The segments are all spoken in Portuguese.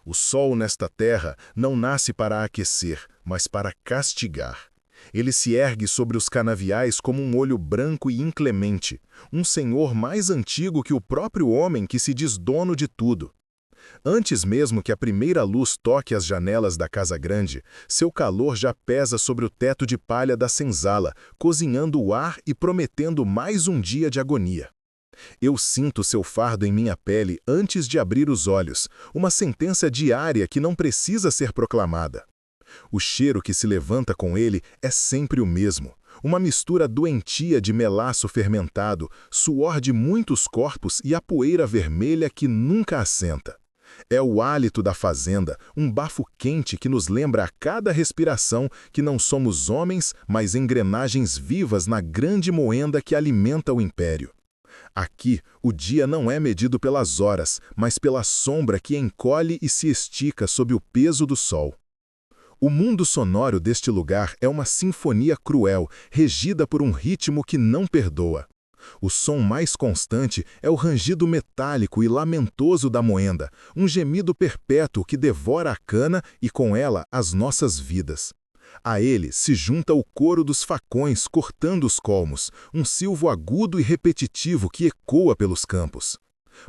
O sol nesta terra não nasce para aquecer, mas para castigar. Ele se ergue sobre os canaviais como um olho branco e inclemente, um senhor mais antigo que o próprio homem que se diz dono de tudo. Antes mesmo que a primeira luz toque as janelas da casa grande, seu calor já pesa sobre o teto de palha da senzala, cozinhando o ar e prometendo mais um dia de agonia. Eu sinto seu fardo em minha pele antes de abrir os olhos, uma sentença diária que não precisa ser proclamada. O cheiro que se levanta com ele é sempre o mesmo, uma mistura doentia de melaço fermentado, suor de muitos corpos e a poeira vermelha que nunca assenta. É o hálito da fazenda, um bafo quente que nos lembra a cada respiração que não somos homens, mas engrenagens vivas na grande moenda que alimenta o império. Aqui, o dia não é medido pelas horas, mas pela sombra que encolhe e se estica sob o peso do sol. O mundo sonoro deste lugar é uma sinfonia cruel, regida por um ritmo que não perdoa. O som mais constante é o rangido metálico e lamentoso da moenda, um gemido perpétuo que devora a cana e com ela as nossas vidas. A ele se junta o coro dos facões cortando os colmos, um silvo agudo e repetitivo que ecoa pelos campos.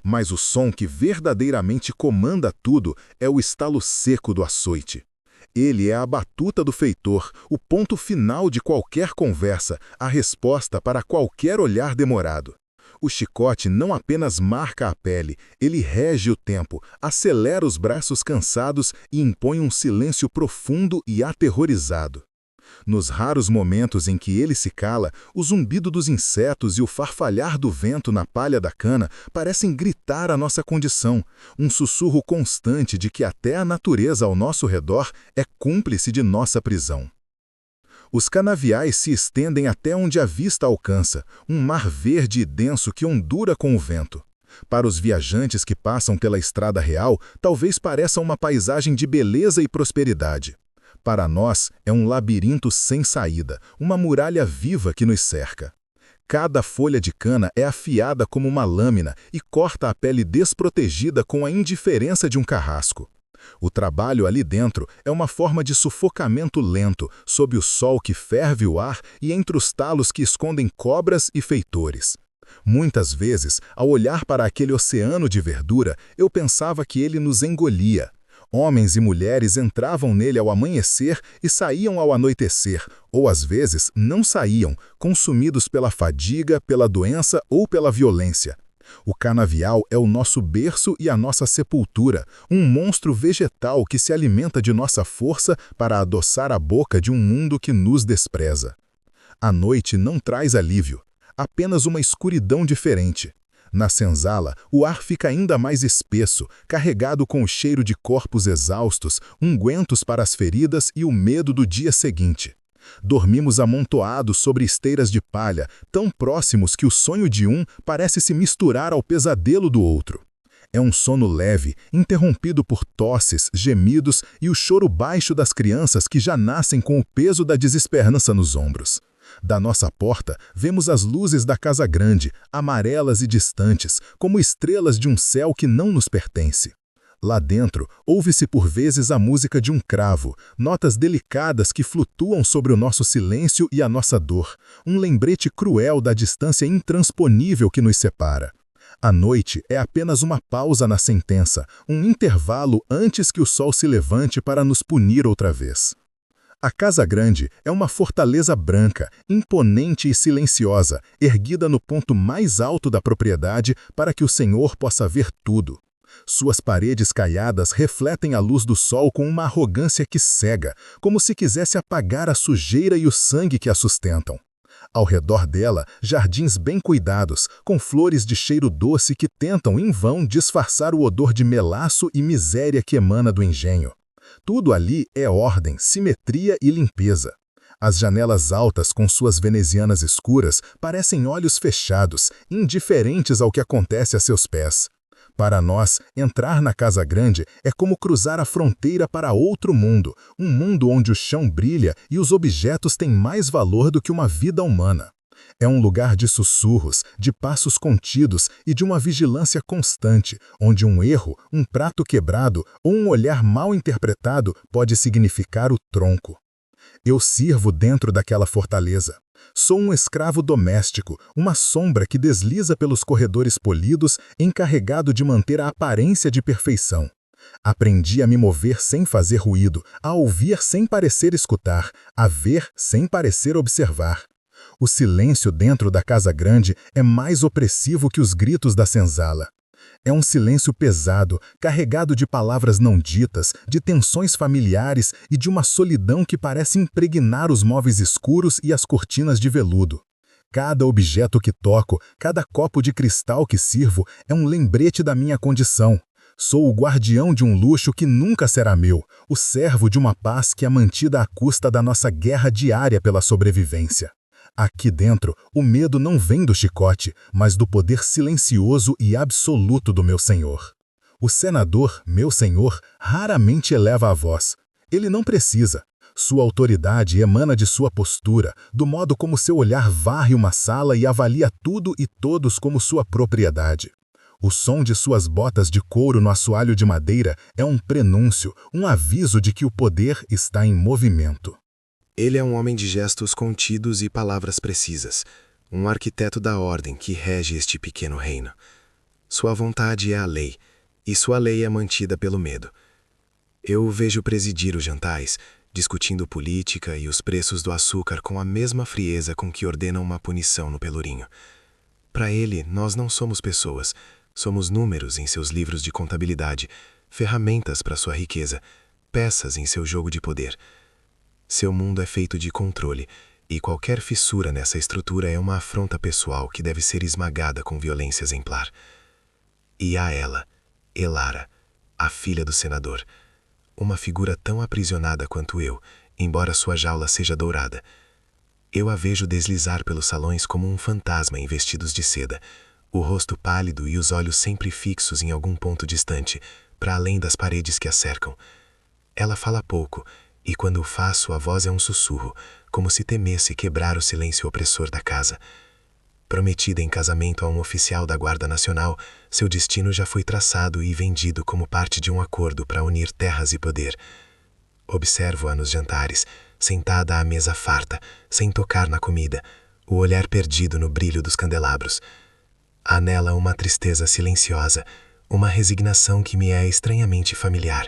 Mas o som que verdadeiramente comanda tudo é o estalo seco do açoite. Ele é a batuta do feitor, o ponto final de qualquer conversa, a resposta para qualquer olhar demorado. O chicote não apenas marca a pele, ele rege o tempo, acelera os braços cansados e impõe um silêncio profundo e aterrorizado. Nos raros momentos em que ele se cala, o zumbido dos insetos e o farfalhar do vento na palha da cana parecem gritar a nossa condição, um sussurro constante de que até a natureza ao nosso redor é cúmplice de nossa prisão. Os canaviais se estendem até onde a vista alcança, um mar verde e denso que ondula com o vento. Para os viajantes que passam pela estrada real, talvez pareça uma paisagem de beleza e prosperidade. Para nós, é um labirinto sem saída, uma muralha viva que nos cerca. Cada folha de cana é afiada como uma lâmina e corta a pele desprotegida com a indiferença de um carrasco. O trabalho ali dentro é uma forma de sufocamento lento, sob o sol que ferve o ar e entre os talos que escondem cobras e feitores. Muitas vezes, ao olhar para aquele oceano de verdura, eu pensava que ele nos engolia. Homens e mulheres entravam nele ao amanhecer e saíam ao anoitecer, ou às vezes não saíam, consumidos pela fadiga, pela doença ou pela violência. O canavial é o nosso berço e a nossa sepultura, um monstro vegetal que se alimenta de nossa força para adoçar a boca de um mundo que nos despreza. A noite não traz alívio, apenas uma escuridão diferente. Na senzala, o ar fica ainda mais espesso, carregado com o cheiro de corpos exaustos, ungüentos para as feridas e o medo do dia seguinte. Dormimos amontoados sobre esteiras de palha, tão próximos que o sonho de um parece se misturar ao pesadelo do outro. É um sono leve, interrompido por tosses, gemidos e o choro baixo das crianças que já nascem com o peso da desesperança nos ombros. Da nossa porta, vemos as luzes da casa grande, amarelas e distantes, como estrelas de um céu que não nos pertence. Lá dentro, ouve-se por vezes a música de um cravo, notas delicadas que flutuam sobre o nosso silêncio e a nossa dor, um lembrete cruel da distância intransponível que nos separa. A noite é apenas uma pausa na sentença, um intervalo antes que o sol se levante para nos punir outra vez. A casa grande é uma fortaleza branca, imponente e silenciosa, erguida no ponto mais alto da propriedade para que o senhor possa ver tudo. Suas paredes caiadas refletem a luz do sol com uma arrogância que cega, como se quisesse apagar a sujeira e o sangue que a sustentam. Ao redor dela, jardins bem cuidados, com flores de cheiro doce que tentam, em vão, disfarçar o odor de melaço e miséria que emana do engenho. Tudo ali é ordem, simetria e limpeza. As janelas altas com suas venezianas escuras parecem olhos fechados, indiferentes ao que acontece a seus pés. Para nós, entrar na casa grande é como cruzar a fronteira para outro mundo, um mundo onde o chão brilha e os objetos têm mais valor do que uma vida humana. É um lugar de sussurros, de passos contidos e de uma vigilância constante, onde um erro, um prato quebrado ou um olhar mal interpretado pode significar o tronco. Eu sirvo dentro daquela fortaleza. Sou um escravo doméstico, uma sombra que desliza pelos corredores polidos, encarregado de manter a aparência de perfeição. Aprendi a me mover sem fazer ruído, a ouvir sem parecer escutar, a ver sem parecer observar. O silêncio dentro da casa grande é mais opressivo que os gritos da senzala. É um silêncio pesado, carregado de palavras não ditas, de tensões familiares e de uma solidão que parece impregnar os móveis escuros e as cortinas de veludo. Cada objeto que toco, cada copo de cristal que sirvo é um lembrete da minha condição. Sou o guardião de um luxo que nunca será meu, o servo de uma paz que é mantida à custa da nossa guerra diária pela sobrevivência. Aqui dentro, o medo não vem do chicote, mas do poder silencioso e absoluto do meu senhor. O senador, meu senhor, raramente eleva a voz. Ele não precisa. Sua autoridade emana de sua postura, do modo como seu olhar varre uma sala e avalia tudo e todos como sua propriedade. O som de suas botas de couro no assoalho de madeira é um prenúncio, um aviso de que o poder está em movimento. Ele é um homem de gestos contidos e palavras precisas, um arquiteto da ordem que rege este pequeno reino. Sua vontade é a lei, e sua lei é mantida pelo medo. Eu o vejo presidir os jantares, discutindo política e os preços do açúcar com a mesma frieza com que ordenam uma punição no pelourinho. Para ele, nós não somos pessoas, somos números em seus livros de contabilidade, ferramentas para sua riqueza, peças em seu jogo de poder. Seu mundo é feito de controle, e qualquer fissura nessa estrutura é uma afronta pessoal que deve ser esmagada com violência exemplar. E há ela, Elara, a filha do senador, uma figura tão aprisionada quanto eu, embora sua jaula seja dourada. Eu a vejo deslizar pelos salões como um fantasma em vestidos de seda, o rosto pálido e os olhos sempre fixos em algum ponto distante, para além das paredes que a cercam. Ela fala pouco, e quando o faz, sua voz é um sussurro, como se temesse quebrar o silêncio opressor da casa. Prometida em casamento a um oficial da Guarda Nacional, seu destino já foi traçado e vendido como parte de um acordo para unir terras e poder. Observo-a nos jantares, sentada à mesa farta, sem tocar na comida, o olhar perdido no brilho dos candelabros. Há nela uma tristeza silenciosa, uma resignação que me é estranhamente familiar.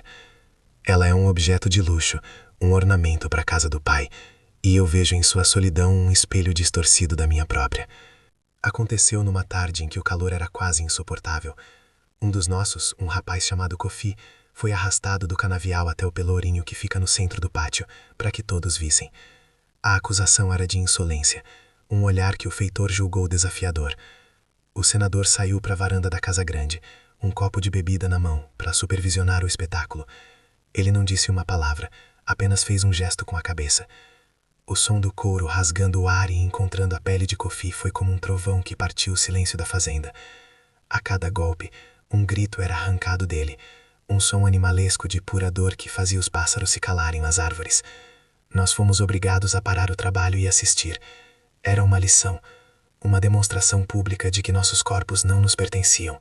Ela é um objeto de luxo, um ornamento para a casa do pai, e eu vejo em sua solidão um espelho distorcido da minha própria. Aconteceu numa tarde em que o calor era quase insuportável. Um dos nossos, um rapaz chamado Kofi, foi arrastado do canavial até o pelourinho que fica no centro do pátio, para que todos vissem. A acusação era de insolência, um olhar que o feitor julgou desafiador. O senador saiu para a varanda da casa grande, um copo de bebida na mão, para supervisionar o espetáculo. Ele não disse uma palavra, apenas fez um gesto com a cabeça. O som do couro rasgando o ar e encontrando a pele de Kofi foi como um trovão que partiu o silêncio da fazenda. A cada golpe, um grito era arrancado dele, um som animalesco de pura dor que fazia os pássaros se calarem nas árvores. Nós fomos obrigados a parar o trabalho e assistir. Era uma lição, uma demonstração pública de que nossos corpos não nos pertenciam.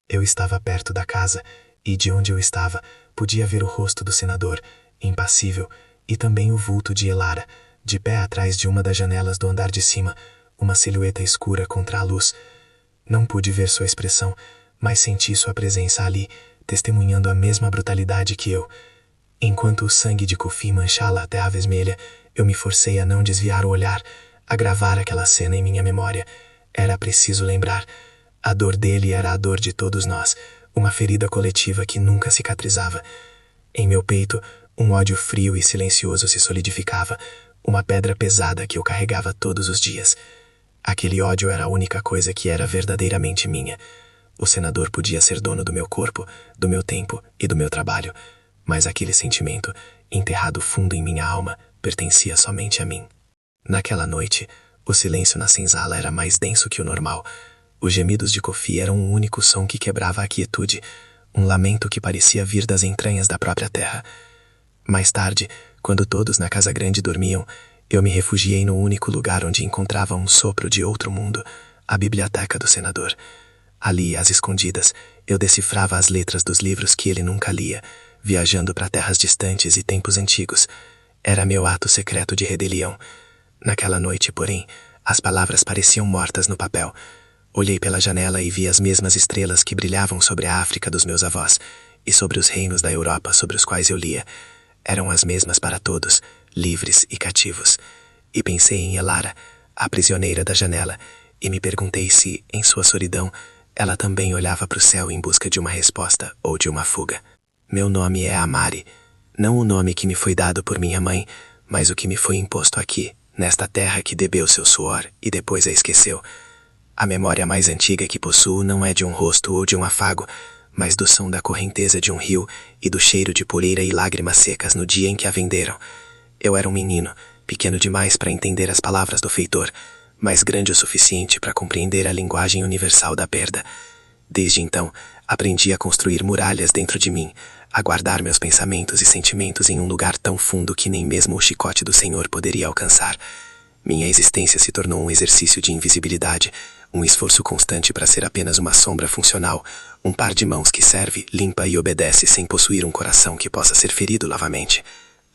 Eu estava perto da casa, e de onde eu estava, podia ver o rosto do senador, impassível, e também o vulto de Elara, de pé atrás de uma das janelas do andar de cima, uma silhueta escura contra a luz. Não pude ver sua expressão, mas senti sua presença ali, testemunhando a mesma brutalidade que eu. Enquanto o sangue de Kofi manchava a terra vermelha, eu me forcei a não desviar o olhar, a gravar aquela cena em minha memória. Era preciso lembrar. A dor dele era a dor de todos nós, uma ferida coletiva que nunca cicatrizava. Em meu peito, um ódio frio e silencioso se solidificava, uma pedra pesada que eu carregava todos os dias. Aquele ódio era a única coisa que era verdadeiramente minha. O senador podia ser dono do meu corpo, do meu tempo e do meu trabalho, mas aquele sentimento, enterrado fundo em minha alma, pertencia somente a mim. Naquela noite, o silêncio na senzala era mais denso que o normal. Os gemidos de Kofi eram o único som que quebrava a quietude, um lamento que parecia vir das entranhas da própria terra. Mais tarde, quando todos na casa grande dormiam, Eu me refugiei no único lugar onde encontrava um sopro de outro mundo, a biblioteca do senador. Ali, às escondidas, eu decifrava as letras dos livros que ele nunca lia, viajando para terras distantes e tempos antigos. Era meu ato secreto de rebelião. Naquela noite, porém, as palavras pareciam mortas no papel. Olhei pela janela e vi as mesmas estrelas que brilhavam sobre a África dos meus avós e sobre os reinos da Europa sobre os quais eu lia. Eram as mesmas para todos, livres e cativos. E pensei em Elara, a prisioneira da janela, e me perguntei se, em sua solidão, ela também olhava para o céu em busca de uma resposta ou de uma fuga. Meu nome é Amari, não o nome que me foi dado por minha mãe, mas o que me foi imposto aqui, nesta terra que bebeu seu suor e depois a esqueceu. A memória mais antiga que possuo não é de um rosto ou de um afago, mas do som da correnteza de um rio e do cheiro de poeira e lágrimas secas no dia em que a venderam. Eu era um menino, pequeno demais para entender as palavras do feitor, mas grande o suficiente para compreender a linguagem universal da perda. Desde então, aprendi a construir muralhas dentro de mim, a guardar meus pensamentos e sentimentos em um lugar tão fundo que nem mesmo o chicote do Senhor poderia alcançar. Minha existência se tornou um exercício de invisibilidade, um esforço constante para ser apenas uma sombra funcional, um par de mãos que serve, limpa e obedece sem possuir um coração que possa ser ferido novamente.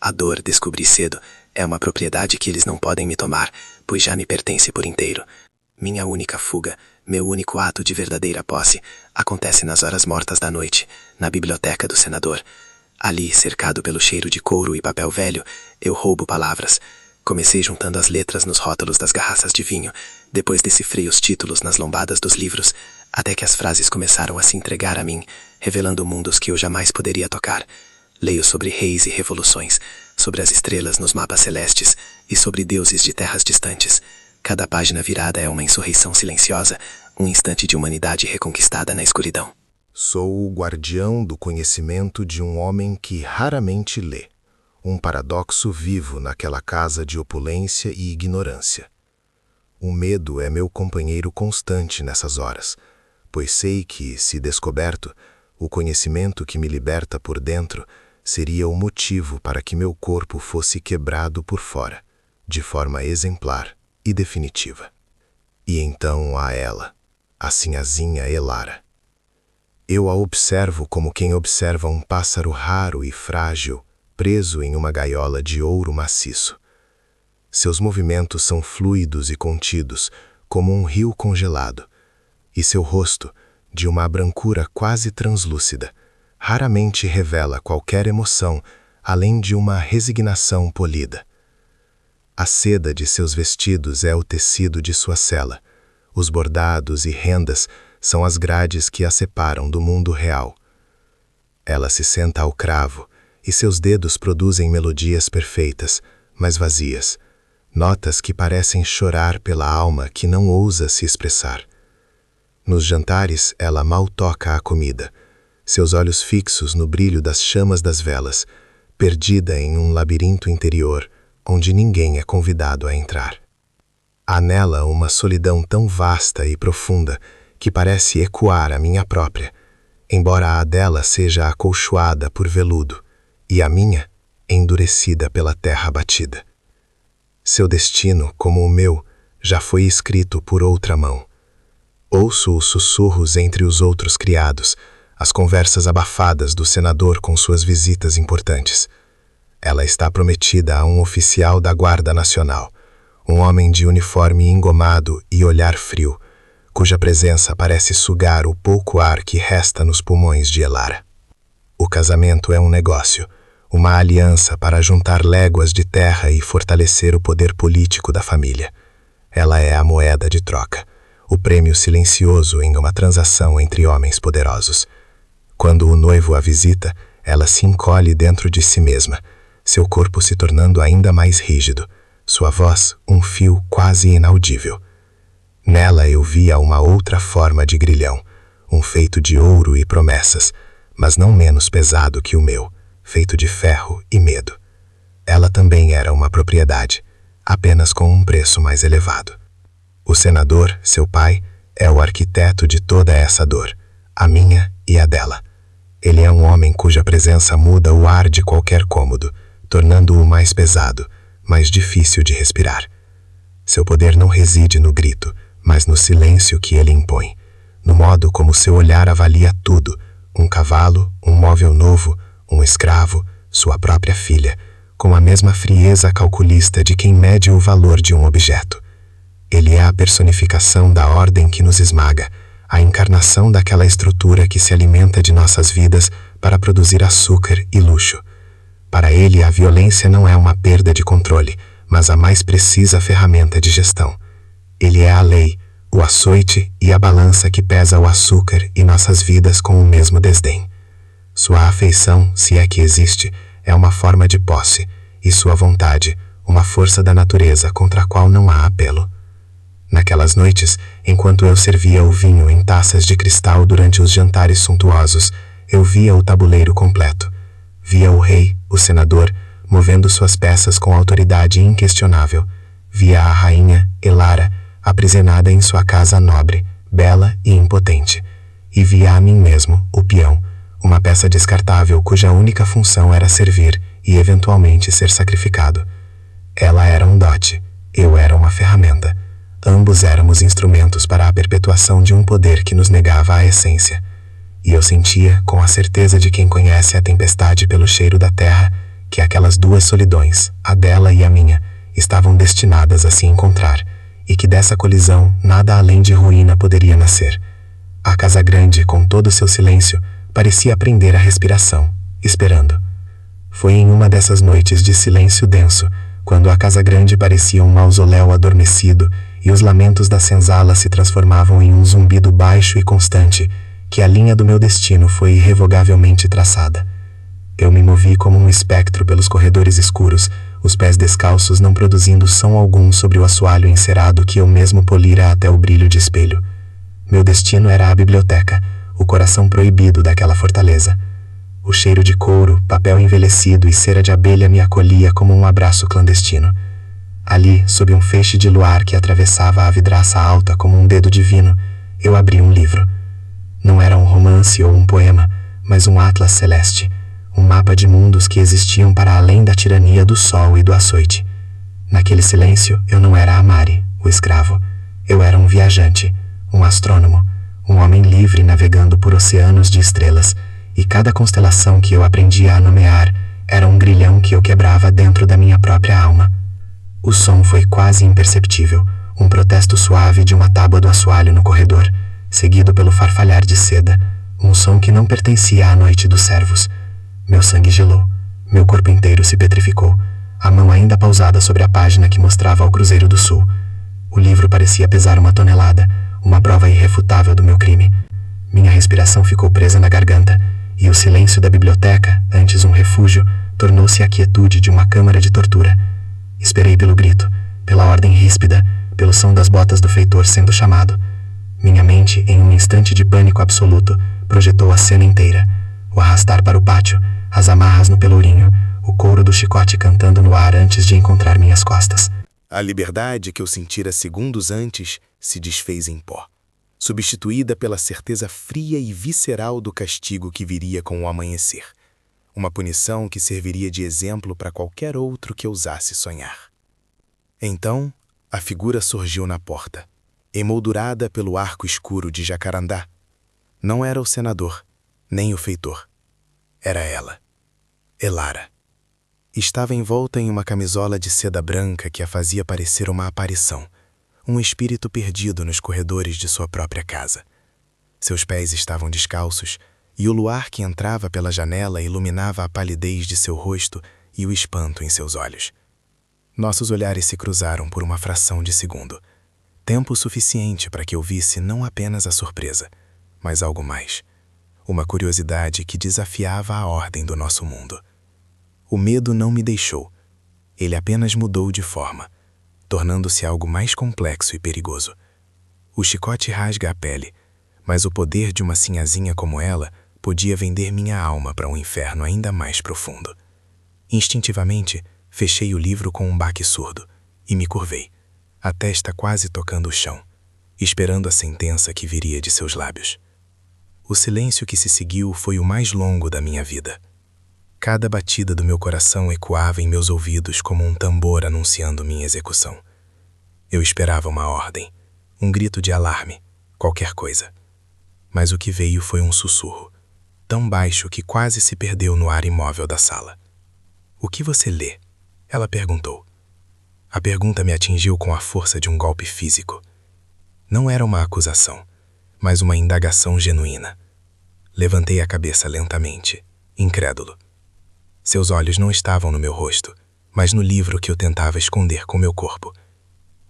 A dor, descobri cedo, é uma propriedade que eles não podem me tomar, pois já me pertence por inteiro. Minha única fuga, meu único ato de verdadeira posse, acontece nas horas mortas da noite, na biblioteca do senador. Ali, cercado pelo cheiro de couro e papel velho, eu roubo palavras. Comecei juntando as letras nos rótulos das garrafas de vinho, depois decifrei os títulos nas lombadas dos livros, até que as frases começaram a se entregar a mim, revelando mundos que eu jamais poderia tocar. Leio sobre reis e revoluções, sobre as estrelas nos mapas celestes e sobre deuses de terras distantes. Cada página virada é uma insurreição silenciosa, um instante de humanidade reconquistada na escuridão. Sou o guardião do conhecimento de um homem que raramente lê. Um paradoxo vivo naquela casa de opulência e ignorância. O medo é meu companheiro constante nessas horas, pois sei que, se descoberto, o conhecimento que me liberta por dentro seria o motivo para que meu corpo fosse quebrado por fora, de forma exemplar e definitiva. E então há ela, a sinhazinha Elara. Eu a observo como quem observa um pássaro raro e frágil, preso em uma gaiola de ouro maciço. Seus movimentos são fluidos e contidos, como um rio congelado, e seu rosto, de uma brancura quase translúcida, raramente revela qualquer emoção além de uma resignação polida. A seda de seus vestidos é o tecido de sua cela. Os bordados e rendas são as grades que a separam do mundo real. Ela se senta ao cravo, e seus dedos produzem melodias perfeitas, mas vazias, notas que parecem chorar pela alma que não ousa se expressar. Nos jantares, ela mal toca a comida, seus olhos fixos no brilho das chamas das velas, perdida em um labirinto interior, onde ninguém é convidado a entrar. Há nela uma solidão tão vasta e profunda que parece ecoar a minha própria, embora a dela seja acolchoada por veludo, e a minha, endurecida pela terra batida. Seu destino, como o meu, já foi escrito por outra mão. Ouço os sussurros entre os outros criados, as conversas abafadas do senador com suas visitas importantes. Ela está prometida a um oficial da Guarda Nacional, um homem de uniforme engomado e olhar frio, cuja presença parece sugar o pouco ar que resta nos pulmões de Elara. O casamento é um negócio, uma aliança para juntar léguas de terra e fortalecer o poder político da família. Ela é a moeda de troca, o prêmio silencioso em uma transação entre homens poderosos. Quando o noivo a visita, ela se encolhe dentro de si mesma, seu corpo se tornando ainda mais rígido, sua voz um fio quase inaudível. Nela eu via uma outra forma de grilhão, um feito de ouro e promessas, mas não menos pesado que o meu, feito de ferro e medo. Ela também era uma propriedade, apenas com um preço mais elevado. O senador, seu pai, é o arquiteto de toda essa dor, a minha e a dela. Ele é um homem cuja presença muda o ar de qualquer cômodo, tornando-o mais pesado, mais difícil de respirar. Seu poder não reside no grito, mas no silêncio que ele impõe, no modo como seu olhar avalia tudo: um cavalo, um móvel novo, um escravo, sua própria filha, com a mesma frieza calculista de quem mede o valor de um objeto. Ele é a personificação da ordem que nos esmaga, a encarnação daquela estrutura que se alimenta de nossas vidas para produzir açúcar e luxo. Para ele, a violência não é uma perda de controle, mas a mais precisa ferramenta de gestão. Ele é a lei, o açoite e a balança que pesa o açúcar e nossas vidas com o mesmo desdém. Sua afeição, se é que existe, é uma forma de posse, e sua vontade, uma força da natureza contra a qual não há apelo. Naquelas noites, enquanto eu servia o vinho em taças de cristal durante os jantares suntuosos, eu via o tabuleiro completo. Via o rei, o senador, movendo suas peças com autoridade inquestionável. Via a rainha, Elara, aprisionada em sua casa nobre, bela e impotente. E via a mim mesmo, o peão, uma peça descartável cuja única função era servir e eventualmente ser sacrificado. Ela era um dote, eu era uma ferramenta. Ambos éramos instrumentos para a perpetuação de um poder que nos negava a essência. E eu sentia, com a certeza de quem conhece a tempestade pelo cheiro da terra, que aquelas duas solidões, a dela e a minha, estavam destinadas a se encontrar, e que dessa colisão nada além de ruína poderia nascer. A casa grande, com todo o seu silêncio, parecia prender a respiração, esperando. Foi em uma dessas noites de silêncio denso, quando a casa grande parecia um mausoléu adormecido e os lamentos da senzala se transformavam em um zumbido baixo e constante, que a linha do meu destino foi irrevogavelmente traçada. Eu me movi como um espectro pelos corredores escuros, os pés descalços não produzindo som algum sobre o assoalho encerado que eu mesmo polira até o brilho de espelho. Meu destino era a biblioteca, o coração proibido daquela fortaleza. O cheiro de couro, papel envelhecido e cera de abelha me acolhia como um abraço clandestino. Ali, sob um feixe de luar que atravessava a vidraça alta como um dedo divino, eu abri um livro. Não era um romance ou um poema, mas um atlas celeste, um mapa de mundos que existiam para além da tirania do sol e do açoite. Naquele silêncio, eu não era Amari, o escravo. Eu era um viajante, um astrônomo, um homem livre navegando por oceanos de estrelas, e cada constelação que eu aprendia a nomear era um grilhão que eu quebrava dentro da minha própria alma. O som foi quase imperceptível, um protesto suave de uma tábua do assoalho no corredor, seguido pelo farfalhar de seda, um som que não pertencia à noite dos servos. Meu sangue gelou, meu corpo inteiro se petrificou, a mão ainda pausada sobre a página que mostrava ao Cruzeiro do Sul. O livro parecia pesar 1 tonelada, uma prova irrefutável do meu crime. Minha respiração ficou presa na garganta, e o silêncio da biblioteca, antes um refúgio, tornou-se a quietude de uma câmara de tortura. Esperei pelo grito, pela ordem ríspida, pelo som das botas do feitor sendo chamado. Minha mente, em um instante de pânico absoluto, projetou a cena inteira. O arrastar para o pátio, as amarras no pelourinho, o couro do chicote cantando no ar antes de encontrar minhas costas. A liberdade que eu sentira segundos antes se desfez em pó, substituída pela certeza fria e visceral do castigo que viria com o amanhecer. Uma punição que serviria de exemplo para qualquer outro que ousasse sonhar. Então, a figura surgiu na porta, emoldurada pelo arco escuro de Jacarandá. Não era o senador, nem o feitor. Era ela, Elara. Estava envolta em uma camisola de seda branca que a fazia parecer uma aparição, um espírito perdido nos corredores de sua própria casa. Seus pés estavam descalços, e o luar que entrava pela janela iluminava a palidez de seu rosto e o espanto em seus olhos. Nossos olhares se cruzaram por uma fração de segundo, tempo suficiente para que eu visse não apenas a surpresa, mas algo mais, uma curiosidade que desafiava a ordem do nosso mundo. O medo não me deixou, ele apenas mudou de forma, tornando-se algo mais complexo e perigoso. O chicote rasga a pele, mas o poder de uma sinhazinha como ela podia vender minha alma para um inferno ainda mais profundo. Instintivamente, fechei o livro com um baque surdo e me curvei, a testa quase tocando o chão, esperando a sentença que viria de seus lábios. O silêncio que se seguiu foi o mais longo da minha vida. Cada batida do meu coração ecoava em meus ouvidos como um tambor anunciando minha execução. Eu esperava uma ordem, um grito de alarme, qualquer coisa. Mas o que veio foi um sussurro, tão baixo que quase se perdeu no ar imóvel da sala. "O que você lê?" ela perguntou. A pergunta me atingiu com a força de um golpe físico. Não era uma acusação, mas uma indagação genuína. Levantei a cabeça lentamente, incrédulo. Seus olhos não estavam no meu rosto, mas no livro que eu tentava esconder com meu corpo.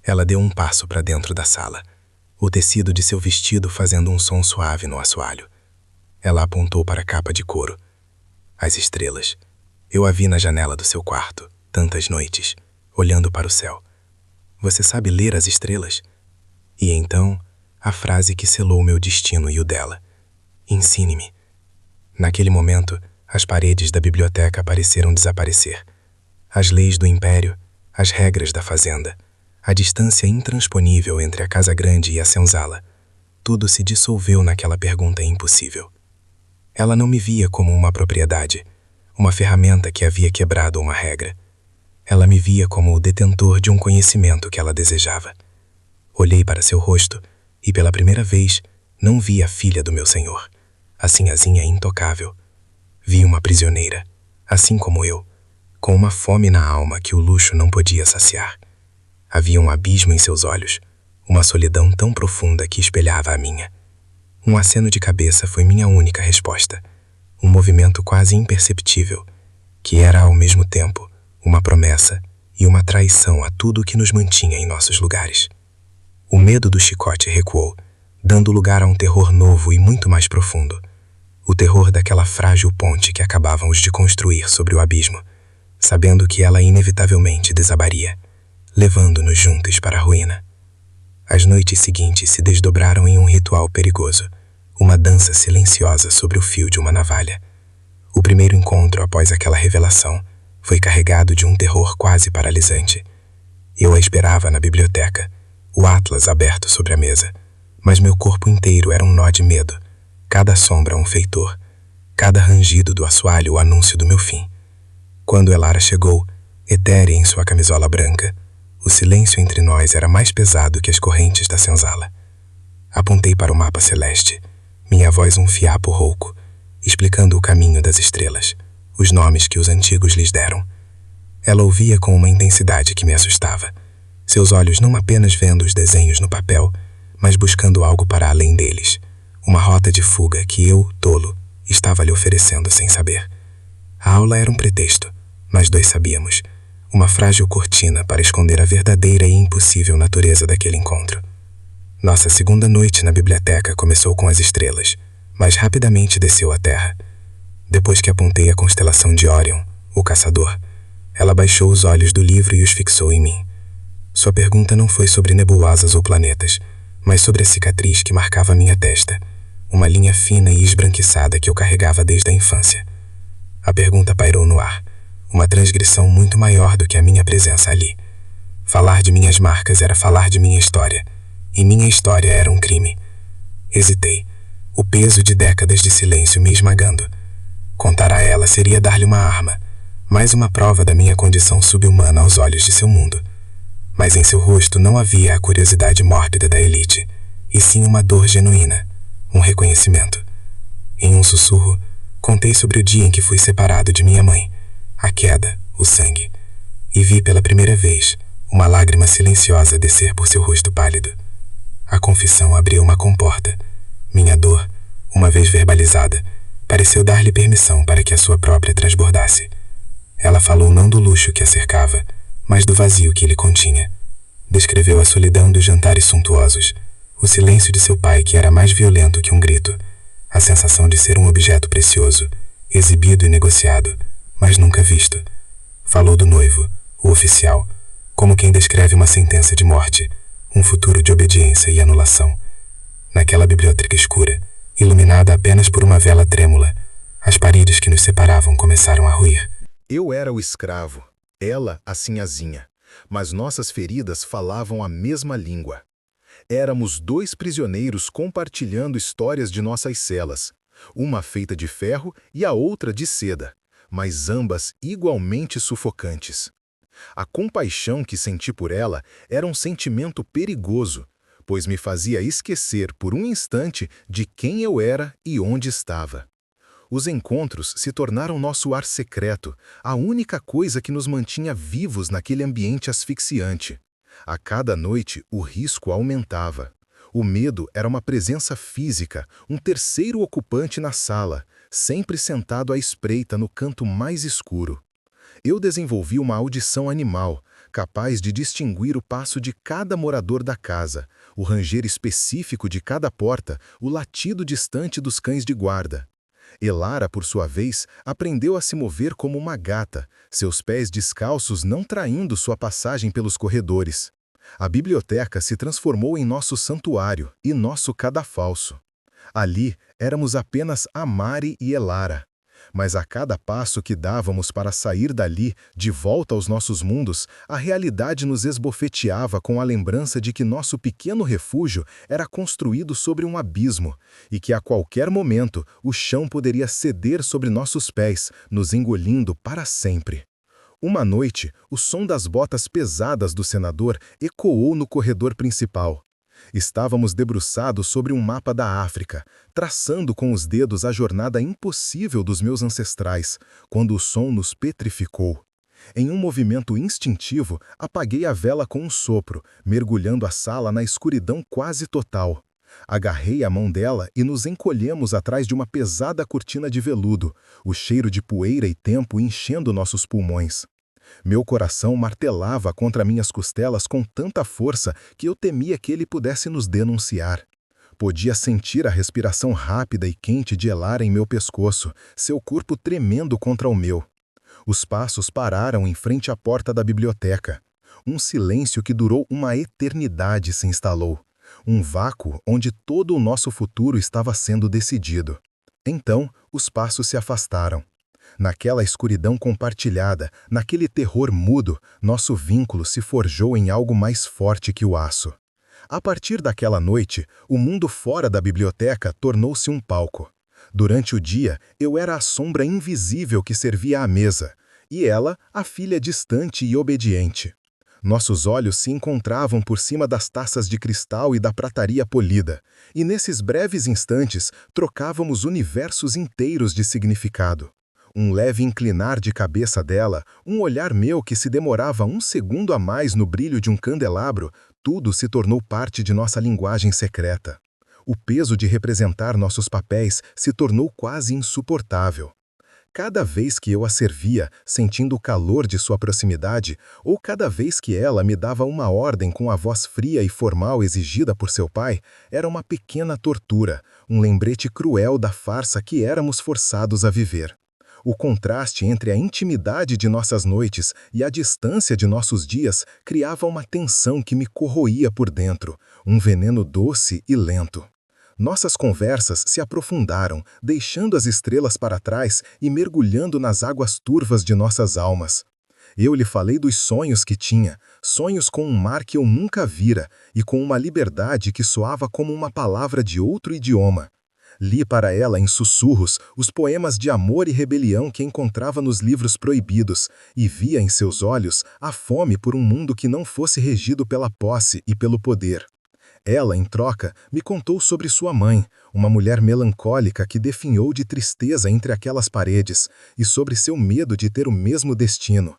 Ela deu um passo para dentro da sala, o tecido de seu vestido fazendo um som suave no assoalho. Ela apontou para a capa de couro. As estrelas. Eu a vi na janela do seu quarto, tantas noites, olhando para o céu. "Você sabe ler as estrelas?" E então, a frase que selou meu destino e o dela. "Ensine-me." Naquele momento, as paredes da biblioteca pareceram desaparecer. As leis do império, as regras da fazenda, a distância intransponível entre a casa grande e a senzala, tudo se dissolveu naquela pergunta impossível. Ela não me via como uma propriedade, uma ferramenta que havia quebrado uma regra. Ela me via como o detentor de um conhecimento que ela desejava. Olhei para seu rosto e, pela primeira vez, não vi a filha do meu senhor, a sinhazinha intocável. Vi uma prisioneira, assim como eu, com uma fome na alma que o luxo não podia saciar. Havia um abismo em seus olhos, uma solidão tão profunda que espelhava a minha. Um aceno de cabeça foi minha única resposta, um movimento quase imperceptível, que era ao mesmo tempo uma promessa e uma traição a tudo o que nos mantinha em nossos lugares. O medo do chicote recuou, dando lugar a um terror novo e muito mais profundo. O terror daquela frágil ponte que acabávamos de construir sobre o abismo, sabendo que ela inevitavelmente desabaria, levando-nos juntos para a ruína. As noites seguintes se desdobraram em um ritual perigoso, uma dança silenciosa sobre o fio de uma navalha. O primeiro encontro após aquela revelação foi carregado de um terror quase paralisante. Eu a esperava na biblioteca, o atlas aberto sobre a mesa, mas meu corpo inteiro era um nó de medo, cada sombra um feitor, cada rangido do assoalho o anúncio do meu fim. Quando Elara chegou, etérea em sua camisola branca, o silêncio entre nós era mais pesado que as correntes da senzala. Apontei para o mapa celeste, minha voz um fiapo rouco, explicando o caminho das estrelas, os nomes que os antigos lhes deram. Ela ouvia com uma intensidade que me assustava, seus olhos não apenas vendo os desenhos no papel, mas buscando algo para além deles, uma rota de fuga que eu, tolo, estava lhe oferecendo sem saber. A aula era um pretexto, nós dois sabíamos, uma frágil cortina para esconder a verdadeira e impossível natureza daquele encontro. Nossa segunda noite na biblioteca começou com as estrelas, mas rapidamente desceu à terra. Depois que apontei a constelação de Órion, o caçador, ela baixou os olhos do livro e os fixou em mim. Sua pergunta não foi sobre nebulosas ou planetas, mas sobre a cicatriz que marcava minha testa, uma linha fina e esbranquiçada que eu carregava desde a infância. A pergunta pairou no ar, uma transgressão muito maior do que a minha presença ali. Falar de minhas marcas era falar de minha história, e minha história era um crime. Hesitei, o peso de décadas de silêncio me esmagando. Contar a ela seria dar-lhe uma arma, mais uma prova da minha condição subhumana aos olhos de seu mundo. Mas em seu rosto não havia a curiosidade mórbida da elite, e sim uma dor genuína, um reconhecimento. Em um sussurro, contei sobre o dia em que fui separado de minha mãe, a queda, o sangue, e vi pela primeira vez uma lágrima silenciosa descer por seu rosto pálido. A confissão abriu uma comporta. Minha dor, uma vez verbalizada, pareceu dar-lhe permissão para que a sua própria transbordasse. Ela falou não do luxo que a cercava, mas do vazio que ele continha. Descreveu a solidão dos jantares suntuosos, o silêncio de seu pai que era mais violento que um grito, a sensação de ser um objeto precioso, exibido e negociado, mas nunca visto. Falou do noivo, o oficial, como quem descreve uma sentença de morte, um futuro de obediência e anulação. Naquela biblioteca escura, iluminada apenas por uma vela trêmula, as paredes que nos separavam começaram a ruir. Eu era o escravo, ela a sinhazinha, mas nossas feridas falavam a mesma língua. Éramos dois prisioneiros compartilhando histórias de nossas celas, uma feita de ferro e a outra de seda, mas ambas igualmente sufocantes. A compaixão que senti por ela era um sentimento perigoso, pois me fazia esquecer por um instante de quem eu era e onde estava. Os encontros se tornaram nosso ar secreto, a única coisa que nos mantinha vivos naquele ambiente asfixiante. A cada noite, o risco aumentava. O medo era uma presença física, um terceiro ocupante na sala, sempre sentado à espreita no canto mais escuro. Eu desenvolvi uma audição animal, capaz de distinguir o passo de cada morador da casa, o ranger específico de cada porta, o latido distante dos cães de guarda. Elara, por sua vez, aprendeu a se mover como uma gata, seus pés descalços não traindo sua passagem pelos corredores. A biblioteca se transformou em nosso santuário e nosso cadafalso. Ali, éramos apenas a Mari e Elara. Mas a cada passo que dávamos para sair dali, de volta aos nossos mundos, a realidade nos esbofeteava com a lembrança de que nosso pequeno refúgio era construído sobre um abismo e que a qualquer momento o chão poderia ceder sobre nossos pés, nos engolindo para sempre. Uma noite, o som das botas pesadas do senador ecoou no corredor principal. Estávamos debruçados sobre um mapa da África, traçando com os dedos a jornada impossível dos meus ancestrais, quando o som nos petrificou. Em um movimento instintivo, apaguei a vela com um sopro, mergulhando a sala na escuridão quase total. Agarrei a mão dela e nos encolhemos atrás de uma pesada cortina de veludo, o cheiro de poeira e tempo enchendo nossos pulmões. Meu coração martelava contra minhas costelas com tanta força que eu temia que ele pudesse nos denunciar. Podia sentir a respiração rápida e quente de Elara em meu pescoço, seu corpo tremendo contra o meu. Os passos pararam em frente à porta da biblioteca. Um silêncio que durou uma eternidade se instalou. Um vácuo onde todo o nosso futuro estava sendo decidido. Então, os passos se afastaram. Naquela escuridão compartilhada, naquele terror mudo, nosso vínculo se forjou em algo mais forte que o aço. A partir daquela noite, o mundo fora da biblioteca tornou-se um palco. Durante o dia, eu era a sombra invisível que servia à mesa, e ela, a filha distante e obediente. Nossos olhos se encontravam por cima das taças de cristal e da prataria polida, e nesses breves instantes trocávamos universos inteiros de significado. Um leve inclinar de cabeça dela, um olhar meu que se demorava um segundo a mais no brilho de um candelabro, tudo se tornou parte de nossa linguagem secreta. O peso de representar nossos papéis se tornou quase insuportável. Cada vez que eu a servia, sentindo o calor de sua proximidade, ou cada vez que ela me dava uma ordem com a voz fria e formal exigida por seu pai, era uma pequena tortura, um lembrete cruel da farsa que éramos forçados a viver. O contraste entre a intimidade de nossas noites e a distância de nossos dias criava uma tensão que me corroía por dentro, um veneno doce e lento. Nossas conversas se aprofundaram, deixando as estrelas para trás e mergulhando nas águas turvas de nossas almas. Eu lhe falei dos sonhos que tinha, sonhos com um mar que eu nunca vira e com uma liberdade que soava como uma palavra de outro idioma. Li para ela em sussurros os poemas de amor e rebelião que encontrava nos livros proibidos e via em seus olhos a fome por um mundo que não fosse regido pela posse e pelo poder. Ela, em troca, me contou sobre sua mãe, uma mulher melancólica que definhou de tristeza entre aquelas paredes, e sobre seu medo de ter o mesmo destino.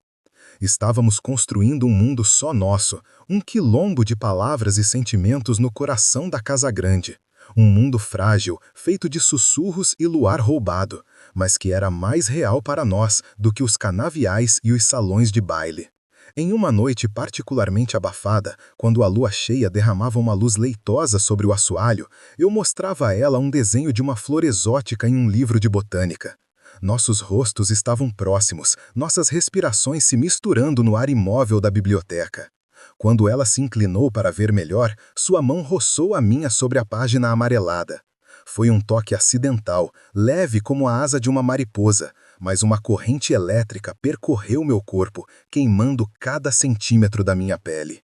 Estávamos construindo um mundo só nosso, um quilombo de palavras e sentimentos no coração da Casa Grande. Um mundo frágil, feito de sussurros e luar roubado, mas que era mais real para nós do que os canaviais e os salões de baile. Em uma noite particularmente abafada, quando a lua cheia derramava uma luz leitosa sobre o assoalho, eu mostrava a ela um desenho de uma flor exótica em um livro de botânica. Nossos rostos estavam próximos, nossas respirações se misturando no ar imóvel da biblioteca. Quando ela se inclinou para ver melhor, sua mão roçou a minha sobre a página amarelada. Foi um toque acidental, leve como a asa de uma mariposa, mas uma corrente elétrica percorreu meu corpo, queimando cada centímetro da minha pele.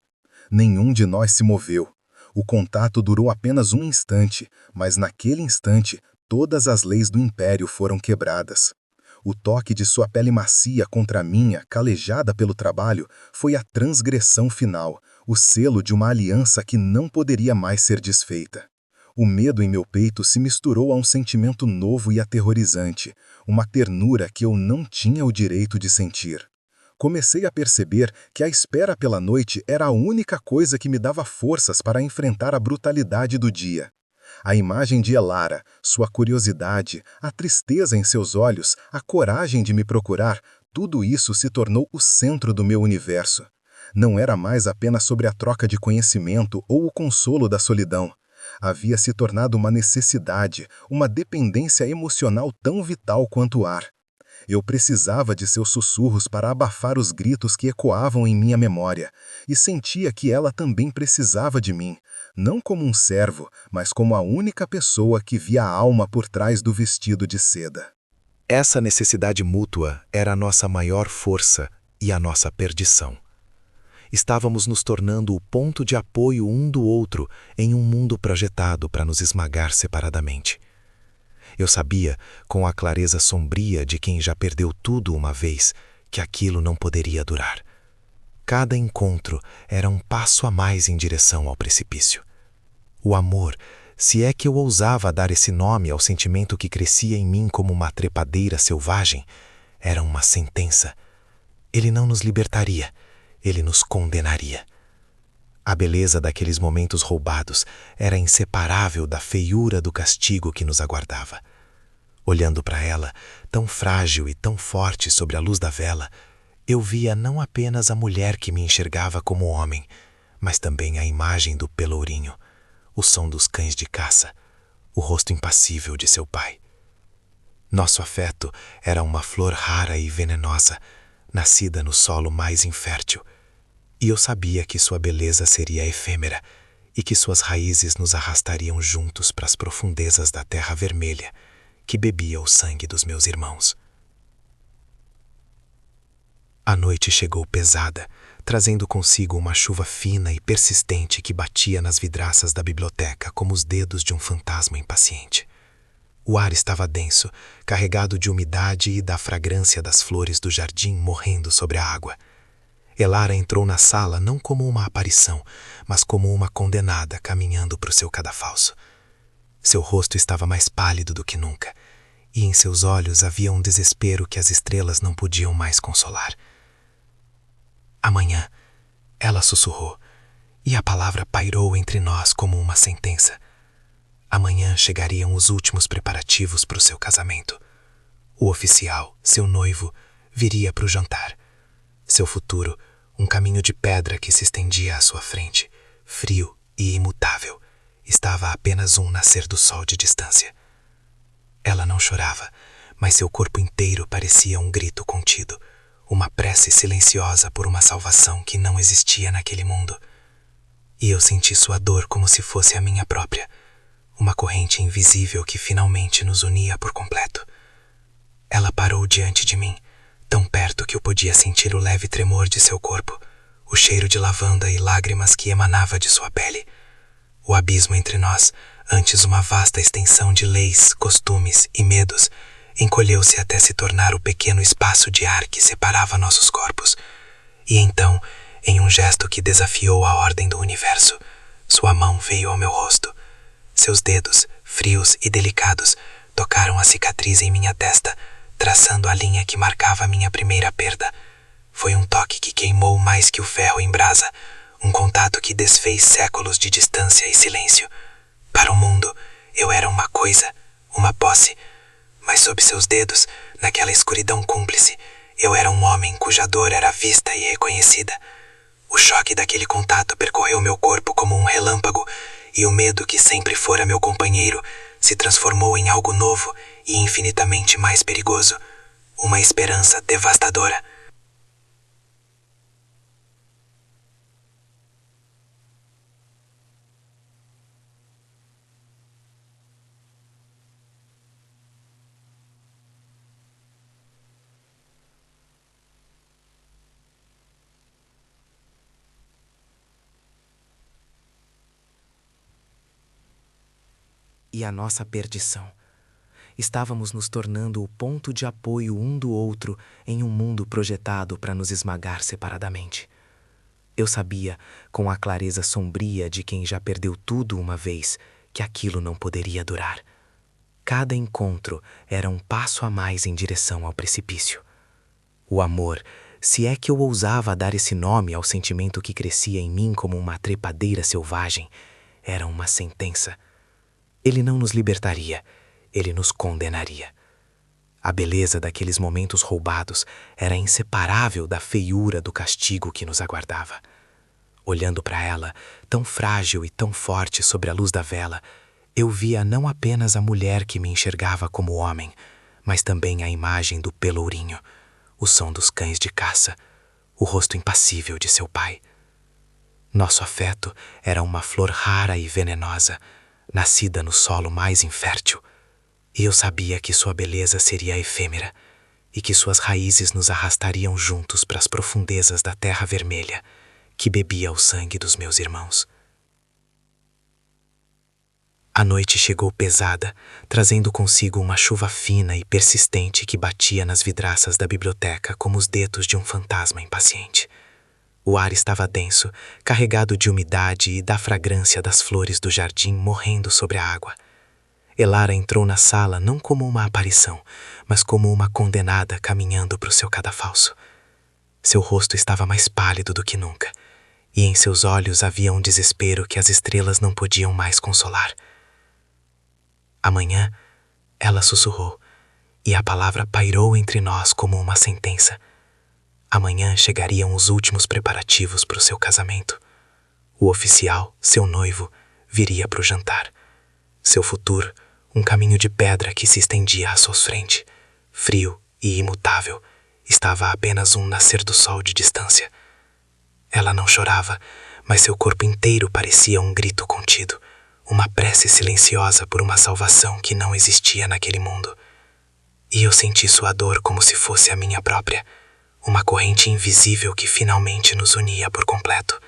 Nenhum de nós se moveu. O contato durou apenas um instante, mas naquele instante, todas as leis do Império foram quebradas. O toque de sua pele macia contra a minha, calejada pelo trabalho, foi a transgressão final, o selo de uma aliança que não poderia mais ser desfeita. O medo em meu peito se misturou a um sentimento novo e aterrorizante, uma ternura que eu não tinha o direito de sentir. Comecei a perceber que a espera pela noite era a única coisa que me dava forças para enfrentar a brutalidade do dia. A imagem de Elara, sua curiosidade, a tristeza em seus olhos, a coragem de me procurar, tudo isso se tornou o centro do meu universo. Não era mais apenas sobre a troca de conhecimento ou o consolo da solidão. Havia se tornado uma necessidade, uma dependência emocional tão vital quanto o ar. Eu precisava de seus sussurros para abafar os gritos que ecoavam em minha memória, e sentia que ela também precisava de mim, não como um servo, mas como a única pessoa que via a alma por trás do vestido de seda. Essa necessidade mútua era a nossa maior força e a nossa perdição. Estávamos nos tornando o ponto de apoio um do outro em um mundo projetado para nos esmagar separadamente. Eu sabia, com a clareza sombria de quem já perdeu tudo uma vez, que aquilo não poderia durar. Cada encontro era um passo a mais em direção ao precipício. O amor, se é que eu ousava dar esse nome ao sentimento que crescia em mim como uma trepadeira selvagem, era uma sentença. Ele não nos libertaria, ele nos condenaria. A beleza daqueles momentos roubados era inseparável da feiura do castigo que nos aguardava. Olhando para ela, tão frágil e tão forte sobre a luz da vela, eu via não apenas a mulher que me enxergava como homem, mas também a imagem do pelourinho, o som dos cães de caça, o rosto impassível de seu pai. Nosso afeto era uma flor rara e venenosa, nascida no solo mais infértil, e eu sabia que sua beleza seria efêmera e que suas raízes nos arrastariam juntos para as profundezas da terra vermelha, que bebia o sangue dos meus irmãos. A noite chegou pesada, trazendo consigo uma chuva fina e persistente que batia nas vidraças da biblioteca como os dedos de um fantasma impaciente. O ar estava denso, carregado de umidade e da fragrância das flores do jardim morrendo sobre a água. Elara entrou na sala não como uma aparição, mas como uma condenada caminhando para o seu cadafalso. Seu rosto estava mais pálido do que nunca, e em seus olhos havia um desespero que as estrelas não podiam mais consolar. Amanhã, ela sussurrou, e a palavra pairou entre nós como uma sentença. Amanhã chegariam os últimos preparativos para o seu casamento. O oficial, seu noivo, viria para o jantar. Seu futuro, um caminho de pedra que se estendia à sua frente, frio e imutável, estava a apenas um nascer do sol de distância. Ela não chorava, mas seu corpo inteiro parecia um grito contido, uma prece silenciosa por uma salvação que não existia naquele mundo. E eu senti sua dor como se fosse a minha própria, uma corrente invisível que finalmente nos unia por completo. Ela parou diante de mim, tão perto que eu podia sentir o leve tremor de seu corpo, o cheiro de lavanda e lágrimas que emanava de sua pele. O abismo entre nós, antes uma vasta extensão de leis, costumes e medos, encolheu-se até se tornar o pequeno espaço de ar que separava nossos corpos. E então, em um gesto que desafiou a ordem do universo, sua mão veio ao meu rosto. Seus dedos, frios e delicados, tocaram a cicatriz em minha testa, traçando a linha que marcava a minha primeira perda. Foi um toque que queimou mais que o ferro em brasa, um contato que desfez séculos de distância e silêncio. Para o mundo, eu era uma coisa, uma posse, mas sob seus dedos, naquela escuridão cúmplice, eu era um homem cuja dor era vista e reconhecida. O choque daquele contato percorreu meu corpo como um relâmpago, e o medo que sempre fora meu companheiro se transformou em algo novo e infinitamente mais perigoso, uma esperança devastadora. E a nossa perdição. Estávamos nos tornando o ponto de apoio um do outro em um mundo projetado para nos esmagar separadamente. Eu sabia, com a clareza sombria de quem já perdeu tudo uma vez, que aquilo não poderia durar. Cada encontro era um passo a mais em direção ao precipício. O amor, se é que eu ousava dar esse nome ao sentimento que crescia em mim como uma trepadeira selvagem, era uma sentença. Ele não nos libertaria, ele nos condenaria. A beleza daqueles momentos roubados era inseparável da feiura do castigo que nos aguardava. Olhando para ela, tão frágil e tão forte sobre a luz da vela, eu via não apenas a mulher que me enxergava como homem, mas também a imagem do pelourinho, o som dos cães de caça, o rosto impassível de seu pai. Nosso afeto era uma flor rara e venenosa, nascida no solo mais infértil, e eu sabia que sua beleza seria efêmera e que suas raízes nos arrastariam juntos para as profundezas da terra vermelha, que bebia o sangue dos meus irmãos. A noite chegou pesada, trazendo consigo uma chuva fina e persistente que batia nas vidraças da biblioteca como os dedos de um fantasma impaciente. O ar estava denso, carregado de umidade e da fragrância das flores do jardim morrendo sobre a água. Elara entrou na sala não como uma aparição, mas como uma condenada caminhando para o seu cadafalso. Seu rosto estava mais pálido do que nunca, e em seus olhos havia um desespero que as estrelas não podiam mais consolar. Amanhã, ela sussurrou, e a palavra pairou entre nós como uma sentença. Amanhã chegariam os últimos preparativos para o seu casamento. O oficial, seu noivo, viria para o jantar. Seu futuro, um caminho de pedra que se estendia à sua frente, frio e imutável, estava a apenas um nascer do sol de distância. Ela não chorava, mas seu corpo inteiro parecia um grito contido, uma prece silenciosa por uma salvação que não existia naquele mundo. E eu senti sua dor como se fosse a minha própria, uma corrente invisível que finalmente nos unia por completo.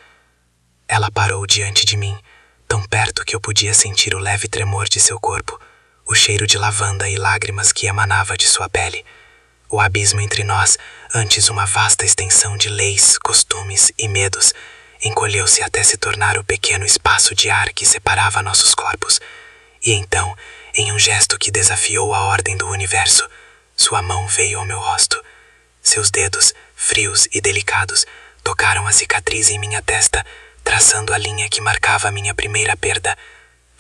Ela parou diante de mim, tão perto que eu podia sentir o leve tremor de seu corpo, o cheiro de lavanda e lágrimas que emanava de sua pele. O abismo entre nós, antes uma vasta extensão de leis, costumes e medos, encolheu-se até se tornar o pequeno espaço de ar que separava nossos corpos. E então, em um gesto que desafiou a ordem do universo, sua mão veio ao meu rosto. Seus dedos, frios e delicados, tocaram a cicatriz em minha testa, traçando a linha que marcava a minha primeira perda.